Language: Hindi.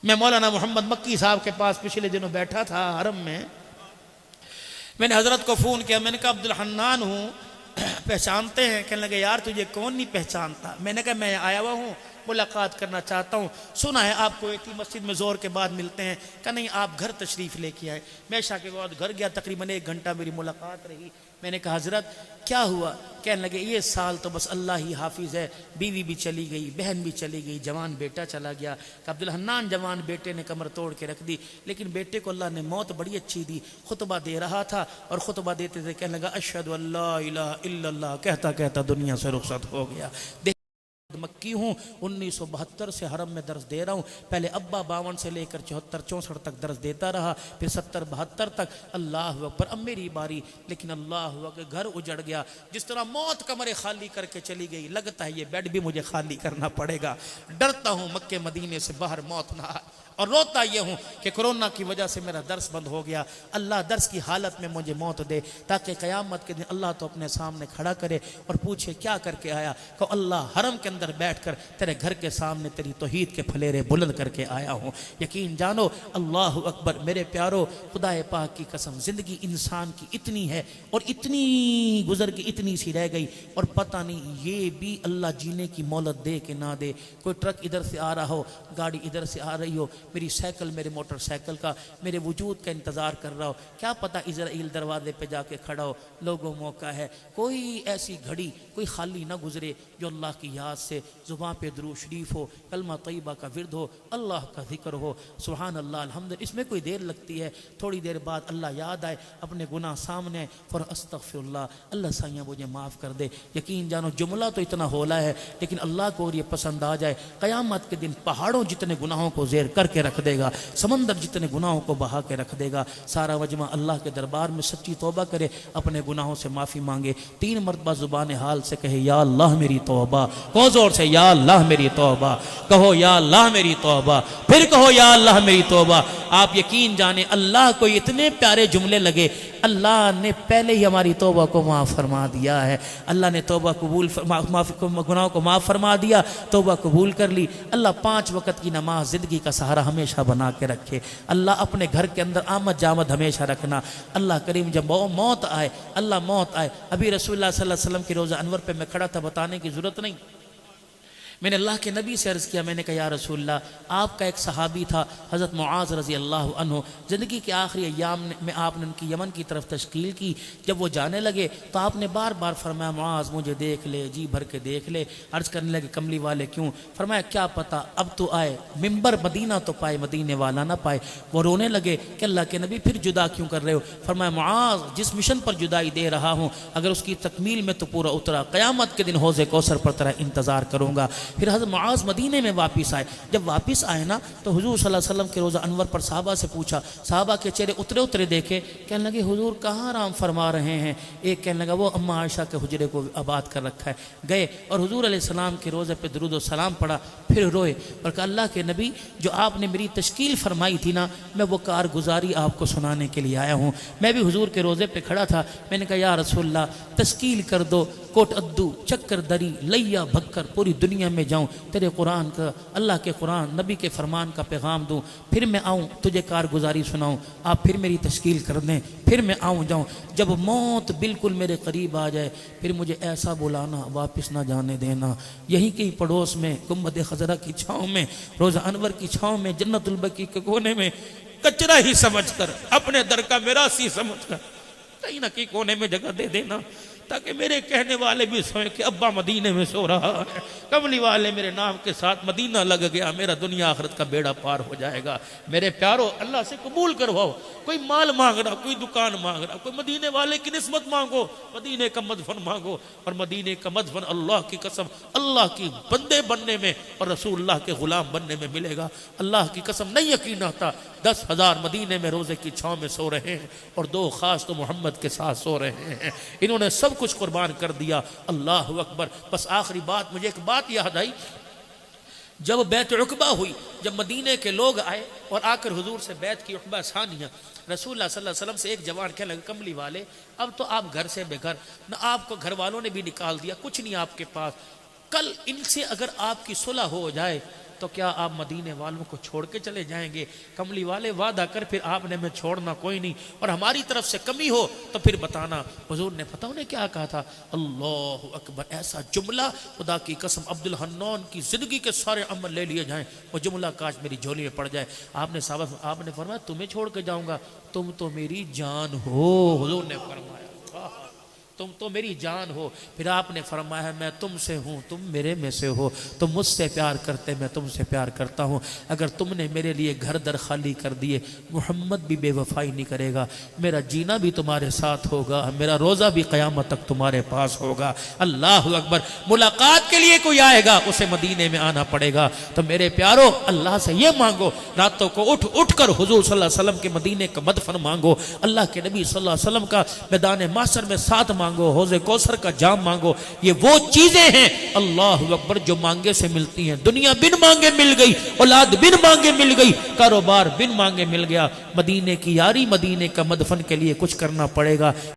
मैं मौलाना मोहम्मद मक्की साहब के पास पिछले दिनों बैठा था हरम में। मैंने हजरत को फ़ोन किया, मैंने कहा अब्दुल हन्नान हूँ, पहचानते हैं? कहने लगे यार तुझे कौन नहीं पहचानता। मैंने कहा मैं आया हुआ हूँ, मुलाकात करना चाहता हूँ, सुना है आपको एक ही मस्जिद में ज़ोर के बाद मिलते हैं। कहा नहीं आप घर तशरीफ़ लेके आए। मैं इशा के बाद घर गया, तकरीबन 1 घंटा मेरी मुलाकात रही। मैंने कहा हजरत क्या हुआ? कहने लगे ये साल तो बस अल्लाह ही हाफिज़ है, बीवी भी चली गई, बहन भी चली गई, जवान बेटा चला गया। अब्दुल हन्नान जवान बेटे ने कमर तोड़ के रख दी, लेकिन बेटे को अल्लाह ने मौत बड़ी अच्छी दी। खुतबा दे रहा था और खुतबा देते थे कहने लगा अशहदु अल्ला इलाहा इल्लल्लाह, कहता कहता दुनिया से रुखसत हो गया। मक्की हूँ, 1972 से हरम में दर्स दे रहा हूँ। पहले अब्बा 52 से लेकर 74-64 तक दर्स देता रहा, फिर 70-72 तक। अल्लाह अकबर, अब मेरी बारी। लेकिन अल्लाह अकबर, घर उजड़ गया। जिस तरह मौत कमरे खाली करके चली गई, लगता है ये बेड भी मुझे खाली करना पड़ेगा। डरता हूँ मक्के मदीने से बाहर मौत ना आए, और रोता ये हूँ कि कोरोना की वजह से मेरा दर्स बंद हो गया। अल्लाह दर्स की हालत में मुझे मौत दे, ताकि क़यामत के दिन अल्लाह तो अपने सामने खड़ा करे और पूछे क्या करके आया। कहो अल्लाह हरम के अंदर बैठकर तेरे घर के सामने तेरी तौहीद के फलेरे बुलंद करके आया हूँ। यकीन जानो अल्लाह अकबर, मेरे प्यारो, खुदाए पाक की कसम, ज़िंदगी इंसान की इतनी है और इतनी गुजर के इतनी सी रह गई, और पता नहीं ये भी अल्लाह जीने की मोहलत दे के ना दे। कोई ट्रक इधर से आ रहा हो, गाड़ी इधर से आ रही हो, मेरी साइकिल, मेरे मोटरसाइकिल का, मेरे वजूद का इंतज़ार कर रहा हो, क्या पता इज़राइल दरवाजे पे जाके खड़ा हो। लोगों मौका है, कोई ऐसी घड़ी कोई खाली ना गुजरे जो अल्लाह की याद से ज़ुबान पे दुरूद शरीफ हो, कलमा तय्यबा का विर्द हो, अल्लाह का जिक्र हो, सुभान अल्लाह अल्हम्दुलिल्लाह। इसमें कोई देर लगती है, थोड़ी देर बाद अल्लाह याद आए, अपने गुनाह सामने और अस्तगफिरुल्लाह, अल्लाह साइयाँ मुझे माफ़ कर दे। यकीन जानो जुमला तो इतना होला है, लेकिन अल्लाह को और ये पसंद आ जाए, क़यामत के दिन पहाड़ों जितने गुनाहों को ज़ेर करके रख देगा, समंदर जितने गुनाहों को बहा के रख देगा। सारा वजमा अल्लाह के दरबार में सच्ची तौबा करे, अपने गुनाहों से माफ़ी मांगे, 3 मरतबा ज़ुबान हाल से कहे या अल्लाह मेरी तौबा, को जोर से या अल्लाह मेरी तौबा, कहो या अल्लाह मेरी तौबा, फिर कहो या अल्लाह मेरी तौबा। आप यकीन जाने अल्लाह को इतने प्यारे जुमले लगे, अल्लाह ने पहले ही हमारी तौबा को माफ़ फरमा दिया है। अल्लाह ने तौबा कबूल गुनाहों को माफ़ फरमा दिया, तौबा कबूल कर ली। अल्लाह 5 वक़्त की नमाज ज़िंदगी का सहारा हमेशा बना के रखे। अल्लाह अपने घर के अंदर आमद जामद हमेशा रखना। अल्लाह करीम जब मौत आए, अल्लाह मौत आए, अभी रसूलुल्लाह सल्लल्लाहु अलैहि वसल्लम के रोज़ा अनवर पे मैं खड़ा था, बताने की ज़रूरत नहीं। मैंने अल्लाह के नबी से अर्ज़ किया, मैंने कहा या रसूलल्लाह, आपका एक सहाबी था हज़रत मुआज़ रज़ी अल्लाह अन्हु, ज़िंदगी के आखिरी अय्याम में आपने उनकी यमन की तरफ तश्कील की। जब वो जाने लगे तो आपने बार बार फरमाया मुआज़ मुझे देख ले, जी भर के देख ले। अर्ज़ करने लगे कमली वाले क्यों? फरमाया क्या पता अब तो आए, मिंबर मदीना तो पाए, मदीने वाला ना पाए। वो रोने लगे कि अल्लाह के नबी फिर जुदा क्यों कर रहे हो? फरमाया मुआज़ जिस मिशन पर जुदाई दे रहा हूँ, अगर उसकी तकमील में तो पूरा उतरा, क़यामत के दिन हौज़े कौसर पर तेरा इंतज़ार करूँगा। फिर हज़रत मुआज़ मदीने में वापस आए। जब वापस आए ना तो हुजूर सल्लल्लाहु अलैहि वसल्लम के रोज़ा अनवर पर साहबा से पूछा, साहबा के चेहरे उतरे उतरे देखे, कहने लगे हुजूर कहाँ आराम फरमा रहे हैं? एक कहने लगा वो अम्मा आयशा के हुजरे को आबाद कर रखा है। गए और हुजूर अलैहिस्सलाम के रोज़े पे दुरूद व सलाम पढ़ा, फिर रोए और कहा अल्लाह के नबी जो आपने मेरी तश्कील फरमाई थी ना, मैं वो कारगुजारी आपको सुनाने के लिए आया हूँ। मैं भी हुजूर के रोज़े पे खड़ा था, मैंने कहा या रसूलल्लाह तश्कील कर दो, कोट अद्दू चक्कर दरी लैया भक्कर पूरी दुनिया में जाऊँ, तेरे कुरान का, अल्लाह के कुरान नबी के फरमान का पैगाम दूँ, फिर मैं आऊँ तुझे कारगुजारी सुनाऊँ, आप फिर मेरी तश्कील कर दें, फिर मैं आऊँ जाऊँ। जब मौत बिल्कुल मेरे करीब आ जाए फिर मुझे ऐसा बुलाना, वापस ना जाने देना। यहीं के पड़ोस में गुम्बद खजरा की छाँव में, रोज़ा अनवर की छाँव में, जन्नतुल बकी के कोने में कचरा ही समझकर, अपने दर का मिरासी समझकर कहीं ना कहीं कोने में जगह दे देना, ताकि मेरे कहने वाले भी सोए कि अब्बा मदीने में सो रहा है, कमली वाले मेरे नाम के साथ मदीना लग गया, मेरा दुनिया आखिरत का बेड़ा पार हो जाएगा। मेरे प्यारो अल्लाह से कबूल करवाओ। कोई माल मांग रहा, कोई दुकान मांग रहा, कोई मदीने वाले की निस्बत मांगो, मदीने का मदफन मांगो, और मदीने का मदफन अल्लाह की कसम अल्लाह की बंदे बनने में और रसूलुल्लाह के गुलाम बनने में मिलेगा। अल्लाह की कसम नहीं यकीन आता, 10,000 मदीने में रोज़े की छाँव में सो रहे हैं और 2 खास तो मोहम्मद के साथ सो रहे हैं। इन्होंने सब कुछ कुर्बान कर दिया। अल्लाह अकबर। बस आखिरी बात, मुझे एक बात याद आई, जब बैत उक़बा हुई, जब मदीने के लोग आए और आकर हुजूर से बैत की उक़बा सानिया, रसूलुल्लाह सल्लल्लाहु अलैहि वसल्लम से एक जवान कहने लगे कमली वाले अब तो आप घर से बेघर, न आपको घर वालों ने भी निकाल दिया, कुछ नहीं आपके पास, कल इनसे अगर आपकी सुलह हो जाए तो क्या आप मदीने वालों को छोड़ के चले जाएंगे? कमली वाले वादा कर फिर आपने मैं छोड़ना कोई नहीं, और हमारी तरफ से कमी हो तो फिर बताना। हुजूर ने पता उन्हें क्या कहा था? अल्लाह अकबर। ऐसा जुमला खुदा की कसम अब्दुल हन्नान की जिंदगी के सारे अमल ले लिए जाएं, वो जुमला काश मेरी झोली में पड़ जाए। आपने फरमाया तुम्हें छोड़ के जाऊंगा, तुम तो मेरी जान हो। हुजूर ने फरमाया तुम तो मेरी जान हो। फिर आपने फरमाया मैं तुमसे हूँ, तुम मेरे में से हो, तुम मुझसे प्यार करते, मैं तुमसे प्यार करता हूँ। अगर तुमने मेरे लिए घर दर खाली कर दिए, मोहम्मद भी बेवफाई नहीं करेगा, मेरा जीना भी तुम्हारे साथ होगा, मेरा रोज़ा भी क़यामत तक तुम्हारे पास होगा। अल्लाह अकबर। मुलाकात के लिए कोई आएगा उसे मदीने में आना पड़ेगा। तो मेरे प्यारो अल्लाह से ये मांगो, रातों को उठ उठ कर हुजूर सल्लल्लाहु अलैहि वसल्लम के मदीने का मदफन मांगो, अल्लाह के नबी सल्लल्लाहु अलैहि वसल्लम का मैदान माशर में साथ मांगो, हौज़े कौसर का जाम मांगो। ये वो चीजें हैं अल्लाह अकबर जो मांगे से मिलती हैं। दुनिया बिन मांगे मिल गई, औलाद बिन मांगे मिल गई, कारोबार बिन मांगे मिल गया। मदीने की यारी, मदीने का मदफन के लिए कुछ करना पड़ेगा।